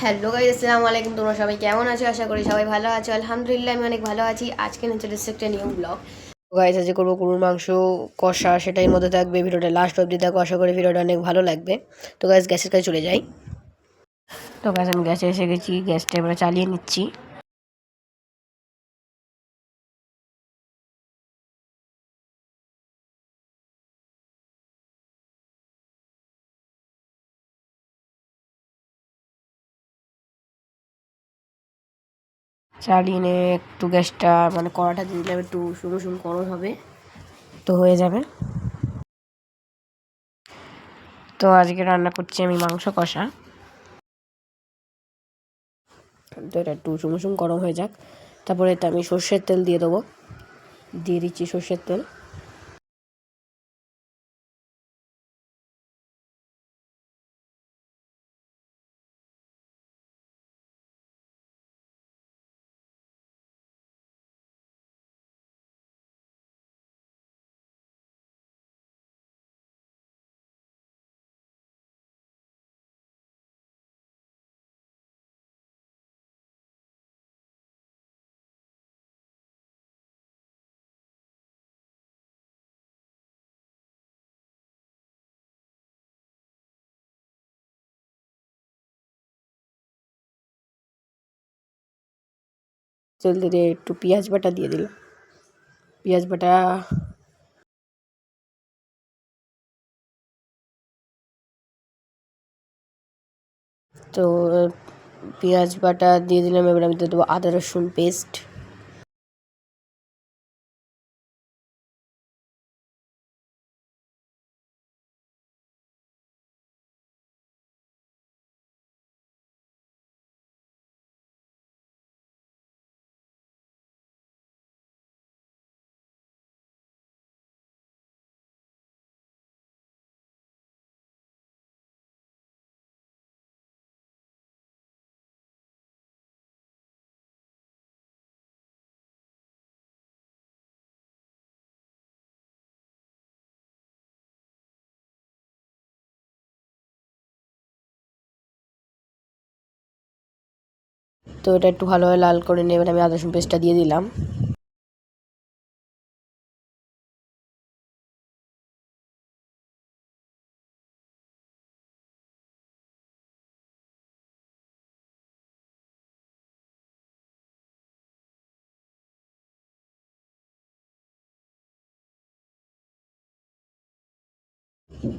Hello guys, আসসালামু আলাইকুম। তোমরা সবাই কেমন আছো? আশা করি সবাই ভালো আছো। আলহামদুলিল্লাহ আমি অনেক ভালো আছি। আজকে নিচে একটা নিউ ব্লগ। গাইস আজকে করবো গরুর মাংস কষা, সেটাই মধ্যে থাকবে। ভিডিওটা লাস্ট অবধি দেখো, আশা করি ভিডিওটা অনেক ভালো লাগবে। তো গাইস গ্যাসের কাছে চলে যাই। তো গাইস আমি গ্যাসে এসে গেছি, গ্যাসটা এবারে চালিয়ে নিচ্ছি। চালিয়ে নিয়ে একটু গ্যাসটা কড়াটা দিয়ে দিলাম, একটু শুকনো শুকনো গরম হবে তো হয়ে যাবে। তো আজকে রান্না করছি আমি মাংস কষা। তো এটা একটু শুকনো গরম হয়ে যাক, তারপরে এটা আমি সর্ষের তেল দিয়ে দেবো। দিয়ে দিচ্ছি সর্ষের তেল। তেল দিয়ে একটু পেঁয়াজ বাটা দিয়ে দিলাম। পেঁয়াজ বাটা তো পেঁয়াজ বাটা দিয়ে দিলাম। এবার আমি দিয়ে দেবো আদা রসুন পেস্ট। তো এটা একটু ভালোভাবে লাল করে নিয়ে এবার আমি আদা রসুন পেস্টটা দিয়ে দিলাম।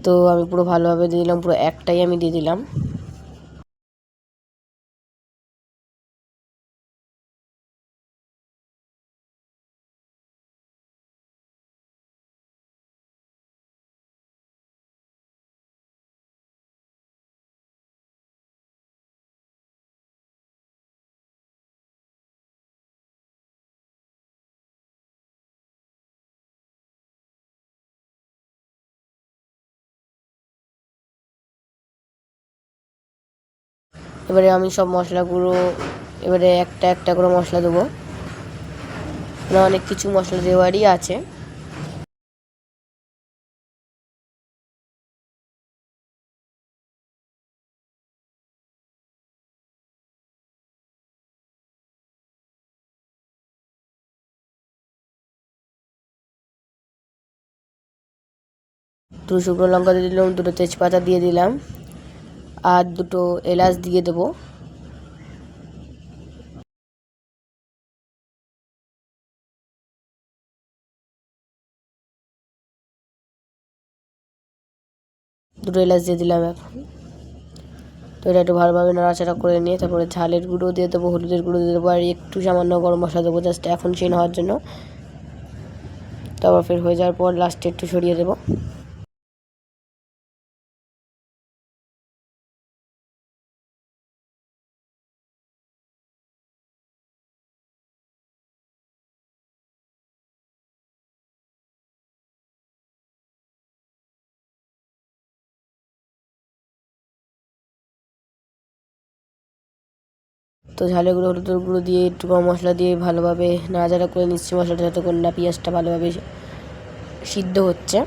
তো আমি পুরো ভালোভাবে দিয়ে দিলাম, পুরো একটাই আমি দিয়ে দিলাম। এবারে আমি সব মশলাগুলো এবারে একটা একটা করে মশলা দেবো। অনেক কিছু মশলা দেওয়ারই আছে। দুটো শুকনো লঙ্কা দিয়ে দিলাম, দুটো তেজপাতা দিয়ে দিলাম, আর দুটো এলাচ দিয়ে দেবো। দুটো এলাচ দিয়ে দিলাম এখন। তো এটা একটু ভালোভাবে নাড়াচাড়া করে নিয়ে তারপরে ঝালের গুঁড়ো দিয়ে দেবো, হলুদের গুঁড়ো দিয়ে দেবো, আর একটু সামান্য গরম মশলা দেবো জাস্ট এখন সিন হওয়ার জন্য। তারপর ফের হয়ে যাওয়ার পর লাস্টে একটু সরিয়ে দেবো। তো ঝালের গুঁড়ো হলুদের গুঁড়ো দিয়ে একটু গরম মশলা দিয়ে ভালোভাবে নাড়াচাড়া করে নিচ্ছি মশলাটা, যাতে করে না পেঁয়াজটা ভালোভাবে সিদ্ধ হচ্ছে।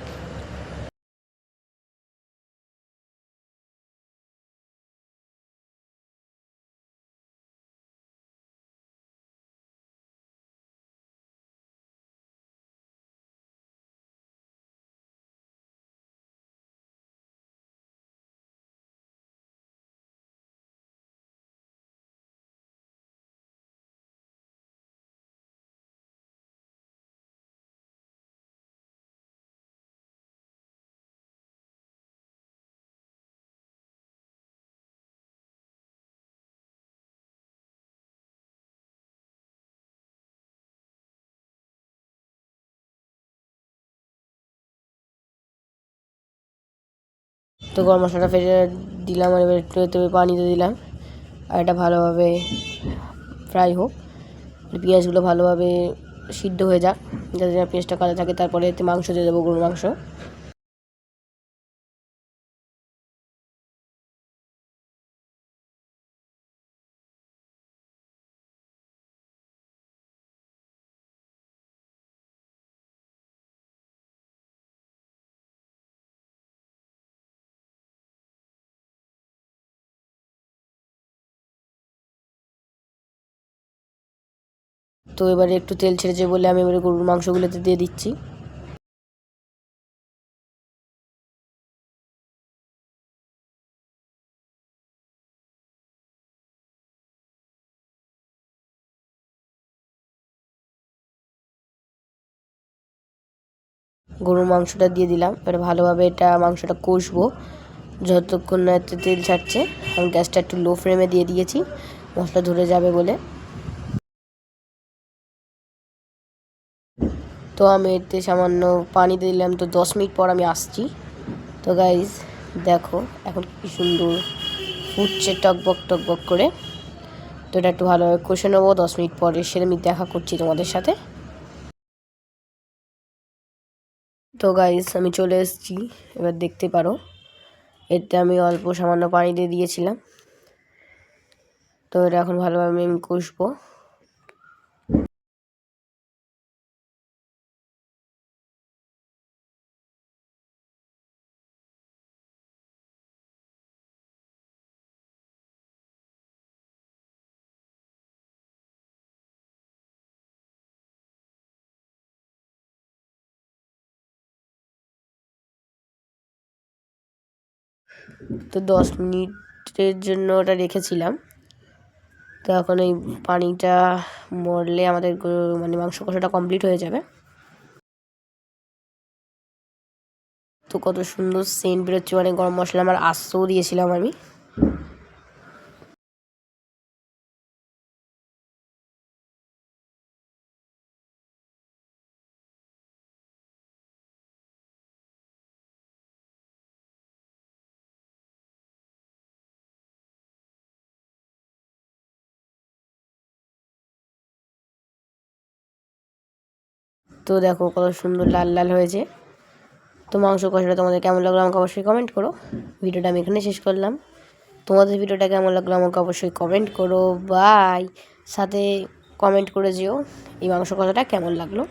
তো গরম মশলাটা ফেলে দিলাম, আর এবার একটু পানি দিয়ে দিলাম, আর এটা ভালোভাবে ফ্রাই হোক, পেঁয়াজগুলো ভালোভাবে সিদ্ধ হয়ে যাক, যাতে পেঁয়াজটা কালো থাকে। তারপরে এতে মাংস দিয়ে দেবো, গরুর মাংস। তো এবারে একটু তেল ছেড়েছে বলে আমি এবারে গরুর মাংসগুলোতে দিয়ে দিচ্ছি। গরুর মাংসটা দিয়ে দিলাম, এবার ভালোভাবে মাংসটা কষবো যতক্ষণ না এতে তেল ছাড়ছে। আমি গ্যাসটা একটু লো ফ্লেমে দিয়ে দিয়েছি, মশলা ধরে যাবে বলে। তো আমি এতে সামান্য পানি দিলাম। তো 10 মিনিট পর আমি আসছি। তো গাইজ দেখো এখন কি সুন্দর ফুটছে টকবক টকবক করে। তো এটা একটু ভালোভাবে কষে নেবো। 10 মিনিট পরে এসে আমি দেখা করছি তোমাদের সাথে। তো গাইজ আমি চলে এসেছি, এবার দেখতে পারো। এতে আমি অল্প সামান্য পানি দিয়ে দিয়েছিলাম। তো এটা এখন ভালোভাবে আমি কষবো। তো 10 মিনিটের জন্য ওটা রেখেছিলাম। তো এখন এই পানিটা মরলে আমাদের মানে মাংস কষাটা কমপ্লিট হয়ে যাবে। তো কত সুন্দর সেন্ট বেরোচ্ছে, মানে গরম মশলা আমার আস্তেও দিয়েছিলাম আমি। তো দেখো কত সুন্দর লাল লাল হয়েছে। তো মাংস কষাটা তোমাদের কেমন লাগলো আমাকে অবশ্যই কমেন্ট করো। ভিডিওটা আমি এখানে শেষ করলাম। তোমাদের ভিডিওটা কেমন লাগলো আমাকে অবশ্যই কমেন্ট করো। বাই। সাথে কমেন্ট করে যেও এই মাংস কষাটা কেমন লাগলো।